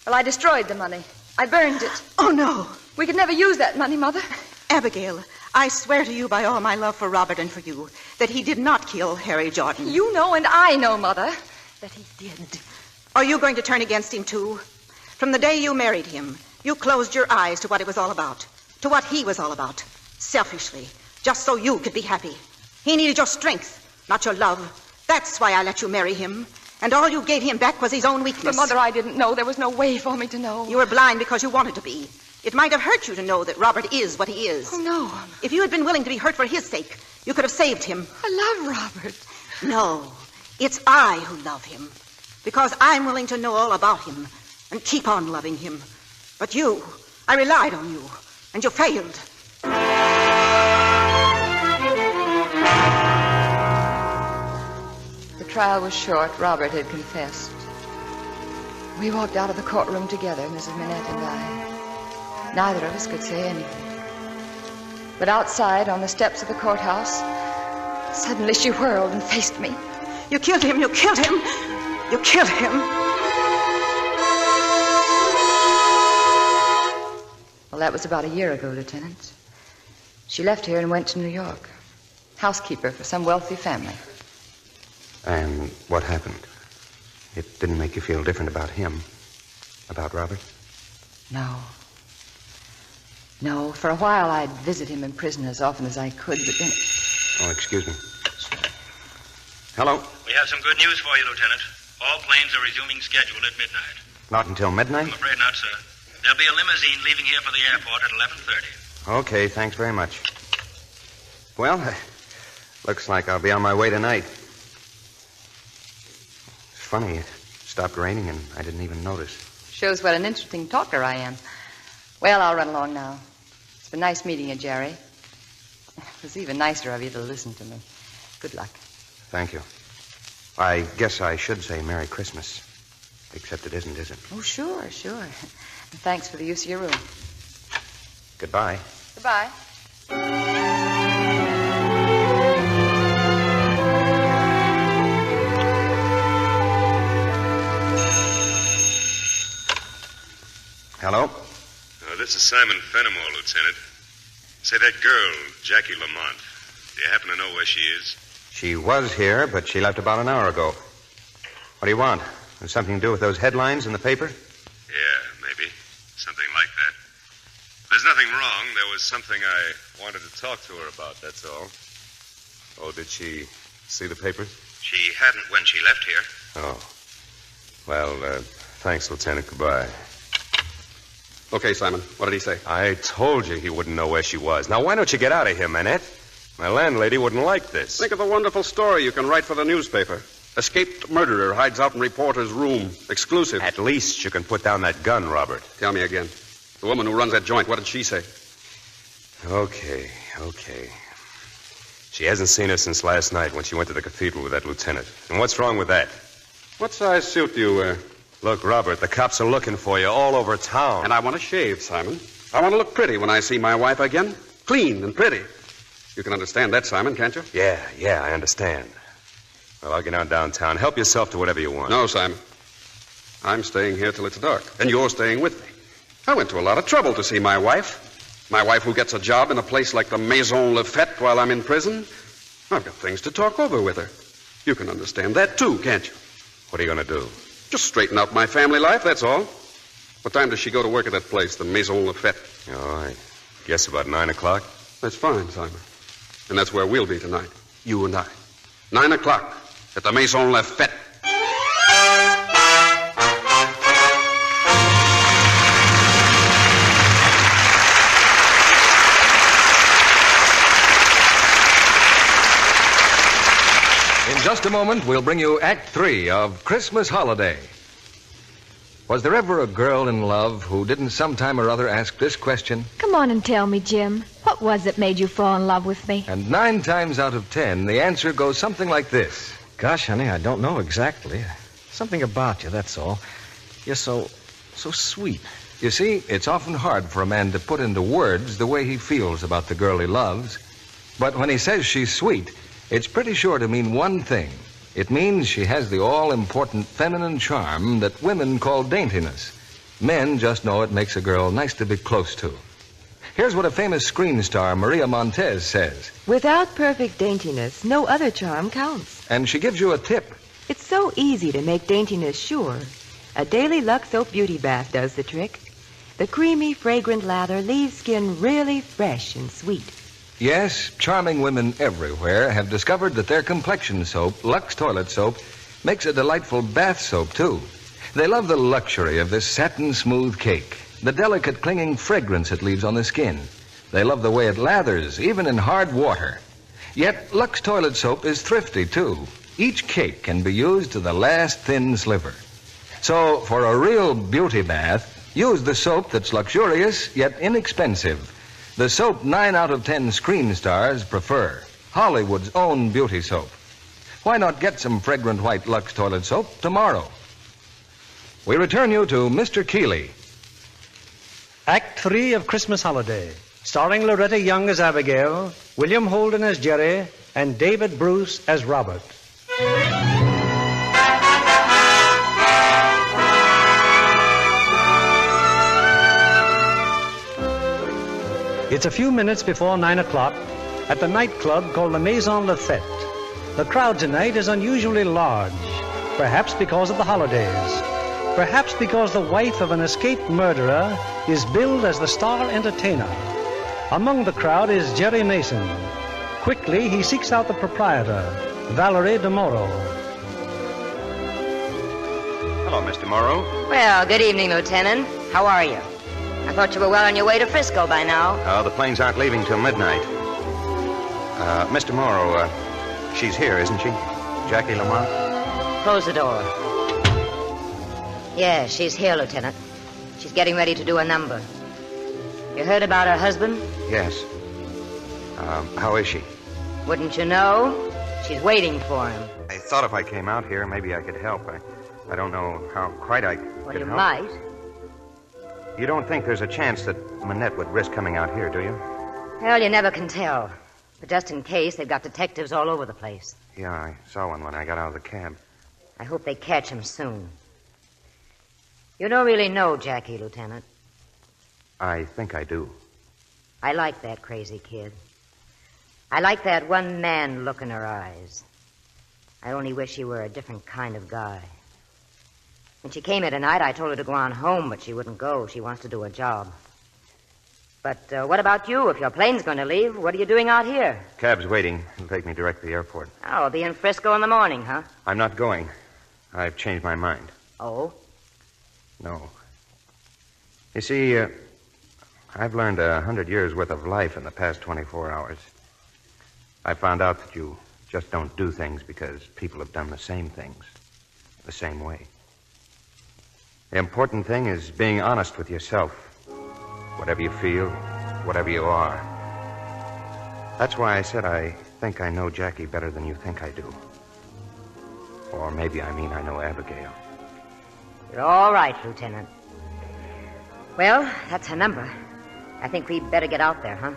Well, I destroyed the money. I burned it. Oh, no. We could never use that money, Mother. Abigail, I swear to you by all my love for Robert and for you that he did not kill Harry Jordan. You know and I know, Mother, that he did. Are you going to turn against him, too? From the day you married him, you closed your eyes to what it was all about, to what he was all about, selfishly, just so you could be happy. He needed your strength, not your love. That's why I let you marry him. And all you gave him back was his own weakness. But, Mother, I didn't know. There was no way for me to know. You were blind because you wanted to be. It might have hurt you to know that Robert is what he is. Oh, no. If you had been willing to be hurt for his sake, you could have saved him. I love Robert. No, it's I who love him. Because I'm willing to know all about him and keep on loving him. But you, I relied on you, and you failed. The trial was short. Robert had confessed. We walked out of the courtroom together, Mrs. Manette and I. Neither of us could say anything. But outside, on the steps of the courthouse, suddenly she whirled and faced me. You killed him! You killed him! You killed him! Well, that was about a year ago, Lieutenant. She left here and went to New York. Housekeeper for some wealthy family. And what happened? It didn't make you feel different about him? About Robert? No. No, for a while I'd visit him in prison as often as I could, but then... Oh, excuse me. Hello? We have some good news for you, Lieutenant. All planes are resuming schedule at midnight. Not until midnight? I'm afraid not, sir. There'll be a limousine leaving here for the airport at 11:30. Okay, thanks very much. Well, looks like I'll be on my way tonight. It's funny, it stopped raining and I didn't even notice. Shows what an interesting talker I am. Well, I'll run along now. It's been nice meeting you, Jerry. was even nicer of you to listen to me. Good luck. Thank you. I guess I should say Merry Christmas. Except it isn't, is it? Oh, sure. And thanks for the use of your room. Goodbye. Goodbye. Hello? This is Simon Fenimore, Lieutenant. Say, that girl, Jackie Lamont, do you happen to know where she is? She was here, but she left about an hour ago. What do you want? Has something to do with those headlines in the paper? Yeah, maybe. Something like that. There's nothing wrong. There was something I wanted to talk to her about, that's all. Oh, did she see the papers? She hadn't when she left here. Oh. Well, thanks, Lieutenant. Goodbye. Okay, Simon. What did he say? I told you he wouldn't know where she was. Now, why don't you get out of here, Manette? My landlady wouldn't like this. Think of the wonderful story you can write for the newspaper. Escaped murderer hides out in reporter's room. Exclusive. At least you can put down that gun, Robert. Tell me again. The woman who runs that joint, what did she say? Okay. She hasn't seen her since last night when she went to the cathedral with that lieutenant. And what's wrong with that? What size suit do you wear? Look, Robert, the cops are looking for you all over town. And I want to shave, Simon. I want to look pretty when I see my wife again. Clean and pretty. You can understand that, Simon, can't you? Yeah, I understand. Well, I'll get on downtown. Help yourself to whatever you want. No, Simon. I'm staying here till it's dark. And you're staying with me. I went to a lot of trouble to see my wife. My wife who gets a job in a place like the Maison Lafette while I'm in prison. I've got things to talk over with her. You can understand that, too, can't you? What are you going to do? Just straighten out my family life, that's all. What time does she go to work at that place, the Maison Lafette? Oh, I guess about 9 o'clock. That's fine, Simon. And that's where we'll be tonight, you and I. 9 o'clock at the Maison Lafette. In just a moment, we'll bring you Act 3 of Christmas Holiday. Was there ever a girl in love who didn't sometime or other ask this question? Come on and tell me, Jim. What was it made you fall in love with me? And 9 times out of 10, the answer goes something like this. Gosh, honey, I don't know exactly. Something about you, that's all. You're so sweet. You see, it's often hard for a man to put into words the way he feels about the girl he loves. But when he says she's sweet, it's pretty sure to mean one thing. It means she has the all-important feminine charm that women call daintiness. Men just know it makes a girl nice to be close to. Here's what a famous screen star, Maria Montez, says. Without perfect daintiness, no other charm counts. And she gives you a tip. It's so easy to make daintiness sure. A daily Lux Soap Beauty Bath does the trick. The creamy, fragrant lather leaves skin really fresh and sweet. Yes, charming women everywhere have discovered that their complexion soap, Lux Toilet Soap, makes a delightful bath soap, too. They love the luxury of this satin-smooth cake, the delicate clinging fragrance it leaves on the skin. They love the way it lathers, even in hard water. Yet Lux Toilet Soap is thrifty, too. Each cake can be used to the last thin sliver. So, for a real beauty bath, use the soap that's luxurious yet inexpensive. The soap 9 out of 10 screen stars prefer. Hollywood's own beauty soap. Why not get some fragrant white Lux Toilet Soap tomorrow? We return you to Mr. Keeley. Act 3 of Christmas Holiday, starring Loretta Young as Abigail, William Holden as Jerry, and David Bruce as Robert. It's a few minutes before 9 o'clock at the nightclub called the Maison Lafette. The crowd tonight is unusually large, perhaps because of the holidays. Perhaps because the wife of an escaped murderer is billed as the star entertainer. Among the crowd is Jerry Mason. Quickly, he seeks out the proprietor, Valerie DeMoro. Hello, Mr. Morrow. Well, good evening, Lieutenant. How are you? I thought you were well on your way to Frisco by now. Oh, the planes aren't leaving till midnight. Mr. Morrow, she's here, isn't she? Jackie Lamont? Close the door. Yes, she's here, Lieutenant. She's getting ready to do a number. You heard about her husband? Yes. How is she? Wouldn't you know? She's waiting for him. I thought if I came out here, maybe I could help. I don't know how quite I could Well, you help. might. You don't think there's a chance that Manette would risk coming out here, do you? Well, you never can tell. But just in case, they've got detectives all over the place. Yeah, I saw one when I got out of the cab. I hope they catch him soon. You don't really know Jackie, Lieutenant. I think I do. I like that crazy kid. I like that one-man look in her eyes. I only wish she were a different kind of guy. When she came here tonight, I told her to go on home, but she wouldn't go. She wants to do a job. But what about you? If your plane's going to leave, what are you doing out here? Cab's waiting. It'll take me direct to the airport. Oh, I'll be in Frisco in the morning, huh? I'm not going. I've changed my mind. Oh? No. You see, I've learned 100 years' worth of life in the past 24 hours. I found out that you just don't do things because people have done the same things the same way. The important thing is being honest with yourself. Whatever you feel, whatever you are. That's why I said I think I know Jackie better than you think I do. Or maybe I mean I know Abigail. You're all right, Lieutenant. Well, that's her number. I think we'd better get out there, huh?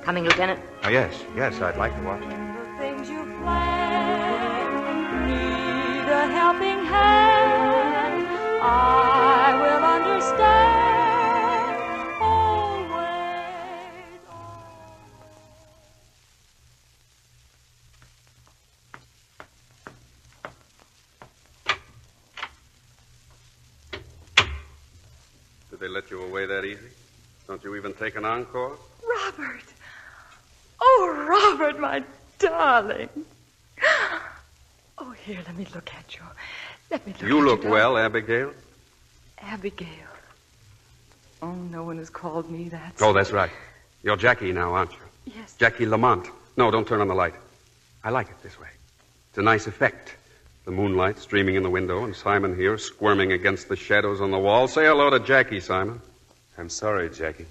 Coming, Lieutenant? Oh, yes, I'd like to watch it. The things you plan need a helping hand. I will understand always. Did they let you away that easy? Don't you even take an encore? Robert. Oh, Robert, my darling. Oh, here, let me look at you. Let me look You at look you, well, Abigail. Abigail. Oh, no one has called me that. Oh, that's right. You're Jackie now, aren't you? Yes. Jackie Lamont. No, don't turn on the light. I like it this way. It's a nice effect. The moonlight streaming in the window and Simon here squirming against the shadows on the wall. Say hello to Jackie, Simon. I'm sorry, Jackie.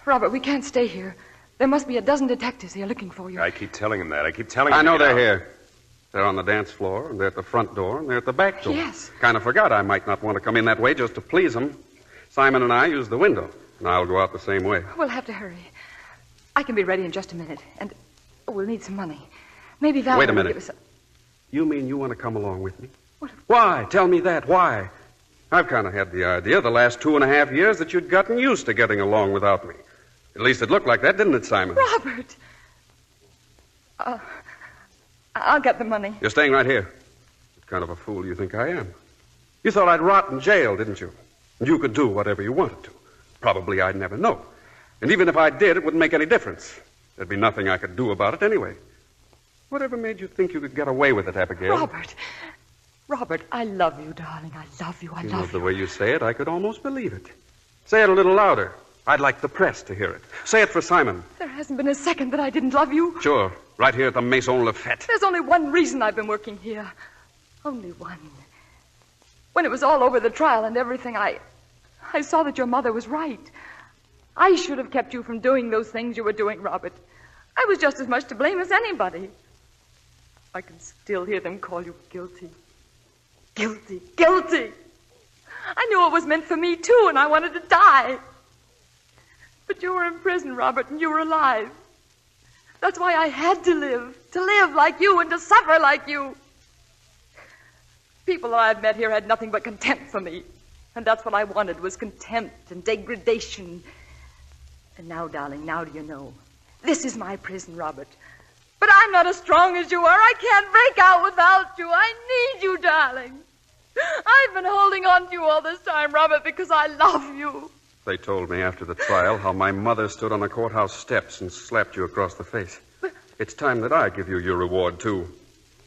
Robert, we can't stay here. There must be a dozen detectives here looking for you. I keep telling him that. I keep telling him. I know to get they're out. here. They're on the dance floor, and they're at the front door, and they're at the back door. Yes. Kind of forgot I might not want to come in that way just to please them. Simon and I use the window, and I'll go out the same way. We'll have to hurry. I can be ready in just a minute. And we'll need some money. Maybe Val Wait a will minute. give us You mean you want to come along with me? Why? Tell me that. Why? I've kind of had the idea the last 2.5 years that you'd gotten used to getting along without me. At least it looked like that, didn't it, Simon? Robert! I'll get the money. You're staying right here. What kind of a fool you think I am? You thought I'd rot in jail, didn't you? And you could do whatever you wanted to. Probably I'd never know. And even if I did, it wouldn't make any difference. There'd be nothing I could do about it anyway. Whatever made you think you could get away with it, Abigail? Robert, I love you, darling. I love you. I You love know, you. the way you say it, I could almost believe it. Say it a little louder. I'd like the press to hear it. Say it for Simon. There hasn't been a second that I didn't love you. Sure. Right here at the Maison Lafette. There's only one reason I've been working here. Only one. When it was all over the trial and everything, I saw that your mother was right. I should have kept you from doing those things you were doing, Robert. I was just as much to blame as anybody. I can still hear them call you guilty. Guilty. Guilty. I knew it was meant for me, too, and I wanted to die. But you were in prison, Robert, and you were alive. That's why I had to live like you and to suffer like you. People that I've met here had nothing but contempt for me. And that's what I wanted, was contempt and degradation. And now, darling, now do you know? This is my prison, Robert. But I'm not as strong as you are. I can't break out without you. I need you, darling. I've been holding on to you all this time, Robert, because I love you. They told me after the trial how my mother stood on the courthouse steps and slapped you across the face. It's time that I give you your reward, too.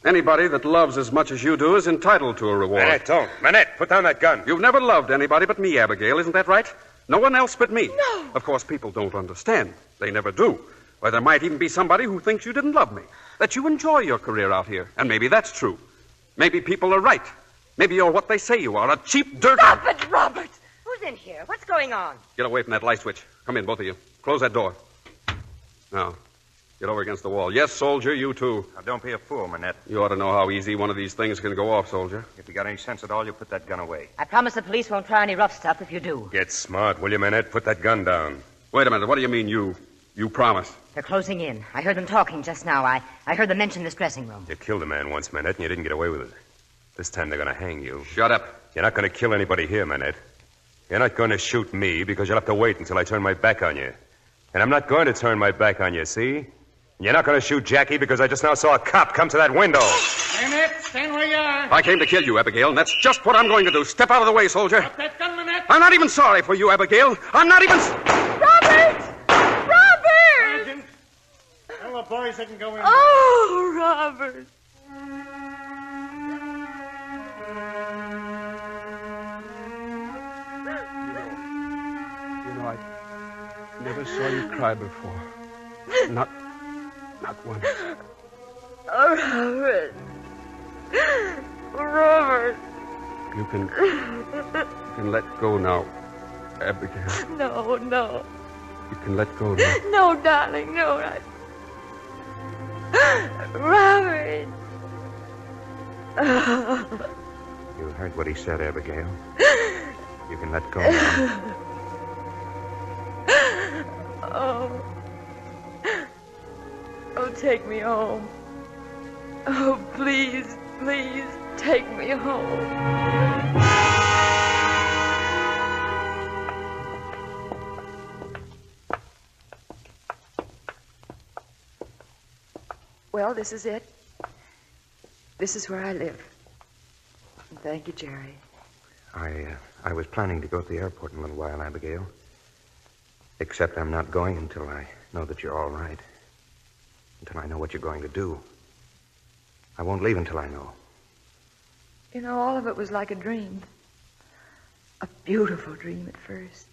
Anybody that loves as much as you do is entitled to a reward. Manette, don't. Manette, put down that gun. You've never loved anybody but me, Abigail, isn't that right? No one else but me. No. Of course, people don't understand. They never do. Why, there might even be somebody who thinks you didn't love me, that you enjoy your career out here. And maybe that's true. Maybe people are right. Maybe you're what they say you are, a cheap dirt... Stop it, Robert! Who's in here? What's going on? Get away from that light switch. Come in, both of you. Close that door. Now, get over against the wall. Yes, soldier, you too. Now, don't be a fool, Manette. You ought to know how easy one of these things can go off, soldier. If you got any sense at all, you put that gun away. I promise the police won't try any rough stuff if you do. Get smart, will you, Manette? Put that gun down. Wait a minute. What do you mean, you? You promise? They're closing in. I heard them talking just now. I heard them mention this dressing room. You killed a man once, Manette, and you didn't get away with it. This time they're going to hang you. Shut up. You're not going to kill anybody here, Manette. You're not going to shoot me because you'll have to wait until I turn my back on you. And I'm not going to turn my back on you, see? And you're not going to shoot Jackie because I just now saw a cop come to that window. Manette, stand where you are. I came to kill you, Abigail, and that's just what I'm going to do. Step out of the way, soldier. Drop that gun, Manette. I'm not even sorry for you, Abigail. I'm not even... Robert! Robert! Sergeant, tell the boys they can go in. Oh, Robert. You know, I never saw you cry before. Not once. Oh, Robert. Robert. You can let go now, Abigail. No. You can let go now. No, darling, no. Robert. You heard what he said, Abigail. You can let go now. Oh, take me home. Oh, please, take me home. Well, this is it. This is where I live. Thank you, Jerry. I was planning to go to the airport in a little while, Abigail. Except I'm not going until I know that you're all right. Until I know what you're going to do. I won't leave until I know. You know, all of it was like a dream. A beautiful dream at first.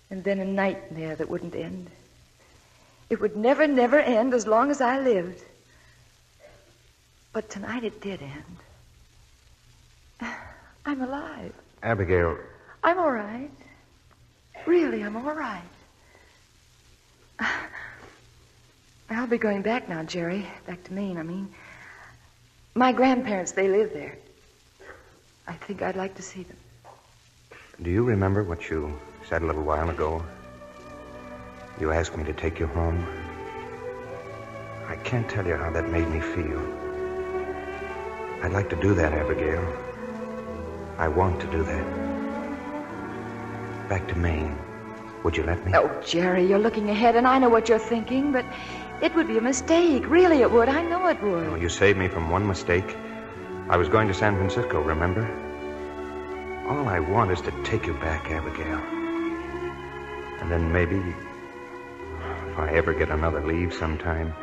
And then a nightmare that wouldn't end. It would never end as long as I lived. But tonight it did end. I'm alive. Abigail. I'm all right. Really, I'm all right. I'll be going back now, Jerry. Back to Maine, I mean. My grandparents, they live there. I think I'd like to see them. Do you remember what you said a little while ago? You asked me to take you home. I can't tell you how that made me feel. I'd like to do that, Abigail. I want to do that. Back to Maine. Would you let me? Oh, Jerry, you're looking ahead, and I know what you're thinking, but it would be a mistake. Really, it would. I know it would. Oh, you saved me from one mistake. I was going to San Francisco, remember? All I want is to take you back, Abigail. And then maybe, if I ever get another leave sometime,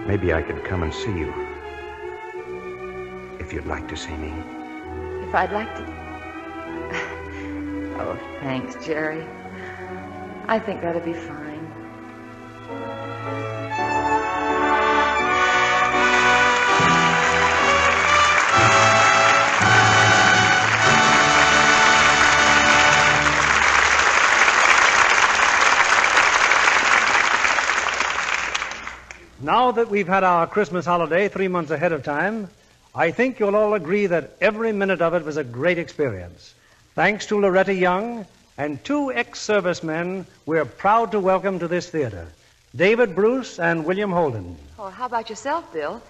maybe I could come and see you. If you'd like to see me. If I'd like to... Oh, thanks, Jerry. I think that'd be fine. Now that we've had our Christmas holiday 3 months ahead of time, I think you'll all agree that every minute of it was a great experience. Thanks to Loretta Young and 2 ex-servicemen we're proud to welcome to this theater, David Bruce and William Holden. Oh, how about yourself, Bill?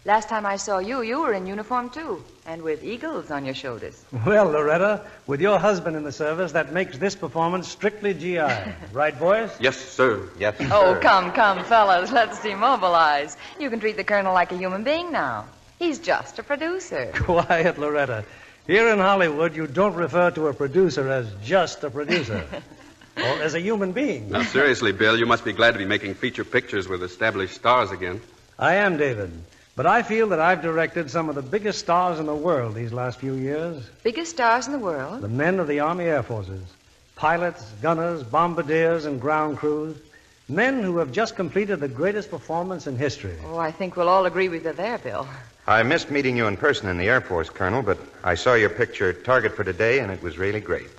Last time I saw you, you were in uniform, too, and with eagles on your shoulders. Well, Loretta, with your husband in the service, that makes this performance strictly GI. Right, boys? Yes, sir. Yes, sir. Oh, come, fellas, let's demobilize. You can treat the colonel like a human being now. He's just a producer. Quiet, Loretta. Here in Hollywood, you don't refer to a producer as just a producer. Or as a human being. Now, seriously, Bill, you must be glad to be making feature pictures with established stars again. I am, David. But I feel that I've directed some of the biggest stars in the world these last few years. Biggest stars in the world? The men of the Army Air Forces. Pilots, gunners, bombardiers, and ground crews. Men who have just completed the greatest performance in history. Oh, I think we'll all agree with you there, Bill. I missed meeting you in person in the Air Force, Colonel, but I saw your picture target for today, and it was really great.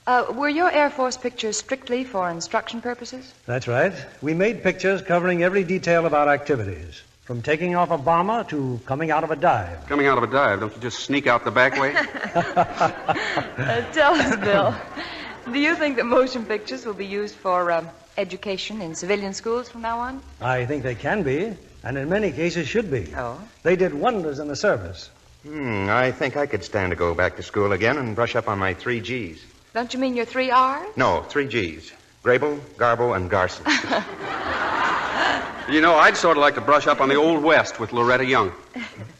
Were your Air Force pictures strictly for instruction purposes? That's right. We made pictures covering every detail of our activities, from taking off a bomber to coming out of a dive. Coming out of a dive, don't you just sneak out the back way? Tell us, Bill, do you think that motion pictures will be used for education in civilian schools from now on? I think they can be, and in many cases should be. Oh? They did wonders in the service. I think I could stand to go back to school again and brush up on my 3 Gs. Don't you mean your 3 R's? No, 3 Gs. Grable, Garbo, and Garson. You know, I'd sort of like to brush up on the Old West with Loretta Young.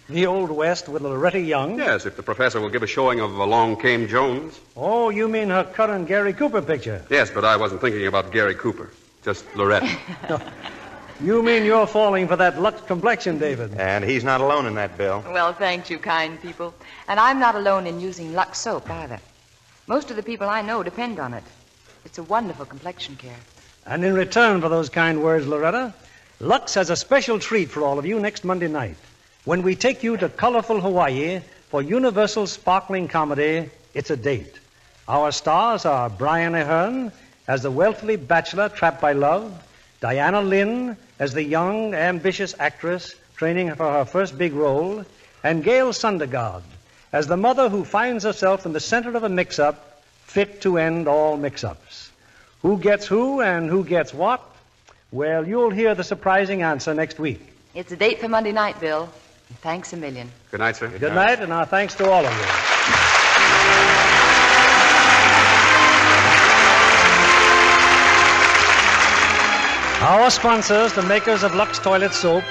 The Old West with Loretta Young? Yes, if the professor will give a showing of Along Came Jones. Oh, you mean her current Gary Cooper picture? Yes, but I wasn't thinking about Gary Cooper. Just Loretta. You mean you're falling for that Lux complexion, David? And he's not alone in that, Bill. Well, thank you, kind people. And I'm not alone in using Lux soap, either. Most of the people I know depend on it. It's a wonderful complexion care. And in return for those kind words, Loretta, Lux has a special treat for all of you next Monday night when we take you to colorful Hawaii for Universal sparkling comedy, It's a Date. Our stars are Brian Ahern as the wealthy bachelor trapped by love, Diana Lynn as the young, ambitious actress training for her first big role, and Gail Sundergaard as the mother who finds herself in the center of a mix-up fit to end all mix-ups. Who gets who and who gets what? Well, you'll hear the surprising answer next week. It's a date for Monday night, Bill. Thanks a million. Good night, sir. Good night, and our thanks to all of you. Our sponsors, the makers of Lux Toilet Soap,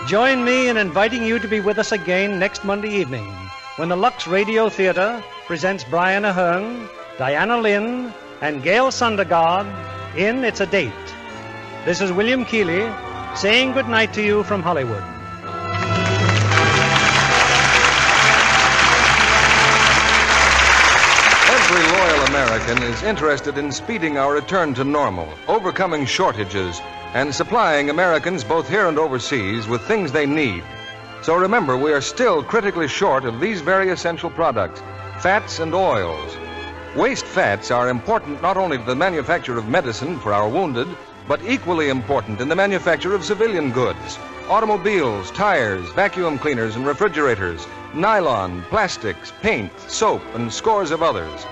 join me in inviting you to be with us again next Monday evening when the Lux Radio Theater presents Brian Ahern, Diana Lynn, and Gail Sundergaard in It's a Date. This is William Keeley saying good night to you from Hollywood. Every loyal American is interested in speeding our return to normal, overcoming shortages, and supplying Americans both here and overseas with things they need. So remember, we are still critically short of these very essential products, fats and oils. Waste fats are important not only to the manufacture of medicine for our wounded, but equally important in the manufacture of civilian goods. Automobiles, tires, vacuum cleaners and refrigerators, nylon, plastics, paint, soap, and scores of others.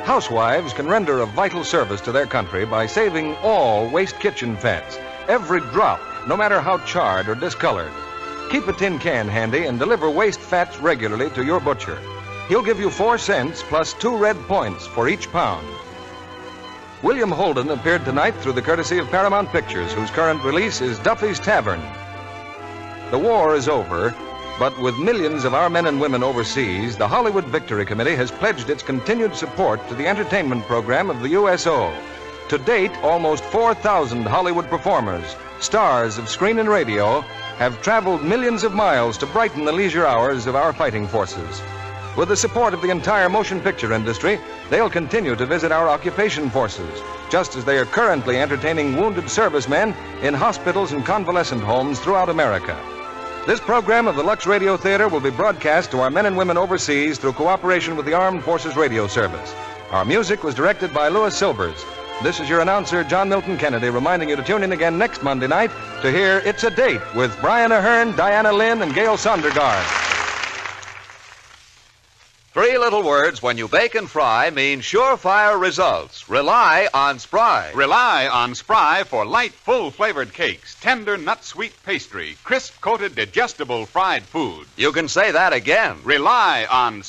Housewives can render a vital service to their country by saving all waste kitchen fats, every drop, no matter how charred or discolored. Keep a tin can handy and deliver waste fats regularly to your butcher. He'll give you 4 cents plus 2 red points for each pound. William Holden appeared tonight through the courtesy of Paramount Pictures, whose current release is Duffy's Tavern. The war is over, but with millions of our men and women overseas, the Hollywood Victory Committee has pledged its continued support to the entertainment program of the USO. To date, almost 4,000 Hollywood performers, stars of screen and radio, have traveled millions of miles to brighten the leisure hours of our fighting forces. With the support of the entire motion picture industry, they'll continue to visit our occupation forces, just as they are currently entertaining wounded servicemen in hospitals and convalescent homes throughout America. This program of the Lux Radio Theater will be broadcast to our men and women overseas through cooperation with the Armed Forces Radio Service. Our music was directed by Louis Silvers. This is your announcer, John Milton Kennedy, reminding you to tune in again next Monday night to hear It's a Date with Brian Ahern, Diana Lynn, and Gail Sundergaard. 3 little words when you bake and fry mean surefire results. Rely on Spry. Rely on Spry for light, full-flavored cakes, tender, nut-sweet pastry, crisp-coated, digestible fried food. You can say that again. Rely on